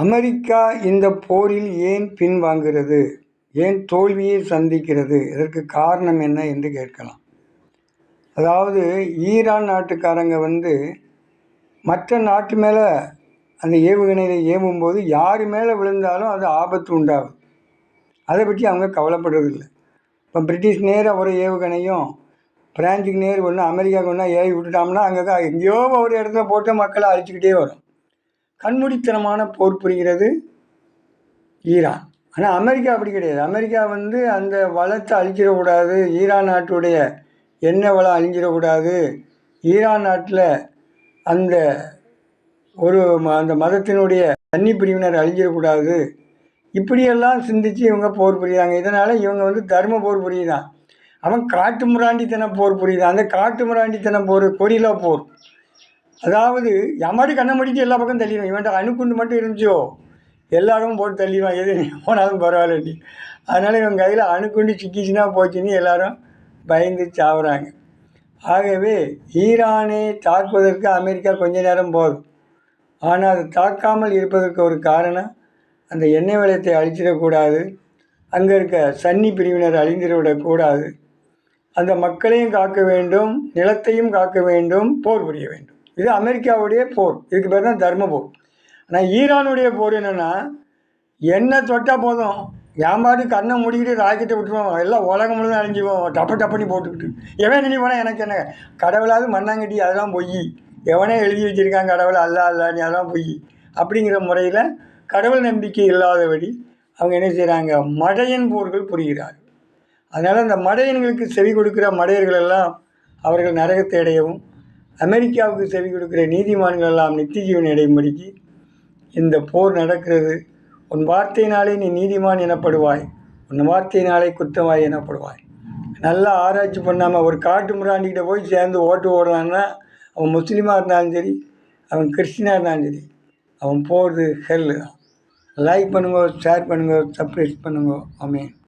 America இந்த போரில் ஏன் பின்வாங்குகிறது? ஏன் தோல்வியை சந்திக்கிறது? இதற்கு காரணம் என்ன என்று கேட்கலாம். அதாவது ஈரான் நாட்டுக்காரங்க மற்ற நாட்டு மேலே அந்த ஏவுகணையில் ஏவும்போது யார் மேலே விழுந்தாலும் அது ஆபத்து உண்டாகும். அதை பற்றி அவங்க கவலைப்படுறதில்லை. இப்போ பிரிட்டிஷ் நேராக ஒரு ஏவுகணையும் பிரான்ஸுக்கு நேர் ஒன்று அமெரிக்காவுக்கு ஒன்றா ஏவி விட்டுட்டோம்னா அங்கே எங்கேயோ ஒரு இடத்துல போட்டு மக்களை அழிச்சிக்கிட்டே வரும். கண்மூடித்தனமான போர் புரிகிறது ஈரான். ஆனால் அமெரிக்கா அப்படி கிடையாது. அமெரிக்கா அந்த வளத்தை அழிச்சிடக்கூடாது, ஈரான் நாட்டுடைய எண்ணெய் வளம் அழிஞ்சிடக்கூடாது, ஈரான் நாட்டில் அந்த அந்த மதத்தினுடைய தண்ணி பிரிவினர் அழிஞ்சிடக்கூடாது, இப்படியெல்லாம் சிந்தித்து இவங்க போர் புரியுறாங்க. இதனால் இவங்க தர்ம போர் புரியுதான். அவன் காட்டு முராண்டித்தன போர் புரியுதான். அந்த காட்டு முராண்டித்தன போர் கொரில்லா போர். அதாவது எமாடி கண்ணை மூடிட்டு எல்லா பக்கம் தள்ளிடுவான். இவன்ட்ட அணுக்குண்டு மட்டும் இருந்துச்சோ எல்லாரும் போட்டு தள்ளிடுவான், எது போனாலும் பரவாயில்லன்னு. அதனால் இவன் கையில் அணுக்குண்டு சிக்கிச்சுன்னா போச்சுன்னு எல்லாரும் பயந்து சாவுறாங்க. ஆகவே ஈரானை தாக்குவதற்கு அமெரிக்கா கொஞ்ச நேரம் போதும். ஆனால் அது தாக்காமல் இருப்பதற்கு ஒரு காரணம், அந்த எண்ணெய் வளத்தை அழிச்சிடக்கூடாது, அங்கே இருக்க சன்னி பிரிவினர் அழிந்துவிடக்கூடாது, அந்த மக்களையும் காக்க வேண்டும், நிலத்தையும் காக்க வேண்டும், போர் புரிய வேண்டும். இது அமெரிக்காவுடைய போர். இதுக்கு பேர் தான் தர்ம போர். ஆனால் ஈரானுடைய போர் என்னென்னா, எண்ணெய் தொட்டால் போதும் ஏமாடி கண்ணை மூடிக்கிட்டு ராக்கெட்டை விட்டுருவோம், எல்லாம் உலகம் முழுதும் அழிஞ்சுவோம், டப்பண்ணி போட்டுக்கிட்டு. எவன் நினை போனால் எனக்கு என்ன, கடவுளாவது மண்ணாங்கட்டி, அதெல்லாம் பொய். எவனே எழுதி வச்சுருக்கான் கடவுள் அல்லான்னு, அதெல்லாம் பொய். அப்படிங்கிற முறையில் கடவுள் நம்பிக்கை இல்லாதபடி அவங்க என்ன செய்கிறாங்க, மடையன் போர்கள் புரிகிறார்கள். அதனால் அந்த மடையன்களுக்கு செவி கொடுக்குற மடையர்கள் எல்லாம் அவர்கள் நரகத்தை அடையவும், அமெரிக்காவுக்கு செவி கொடுக்குற நீதிமான்கள் எல்லாம் நித்திய ஜீவன் அடையும்படிக்கு இந்த போர் நடக்கிறது. உன் வார்த்தையினாலே நீ நீதிமான் எனப்படுவாய், உன் வார்த்தையினாலே குற்றவாய் எனப்படுவாய். நல்லா ஆராய்ச்சி பண்ணாமல் ஒரு காட்டு முராண்டிக்கிட்ட போய் சேர்ந்து ஓட்டு ஓடுறான்னா, அவன் முஸ்லீமாக இருந்தாலும் சரி, அவன் கிறிஸ்டினாக இருந்தாலும் சரி, அவன் போகிறது ஹெல்லு தான். லைக் பண்ணுங்க, ஷேர் பண்ணுங்க, சப்ஸ்கிரைப் பண்ணுங்க. ஆமென்.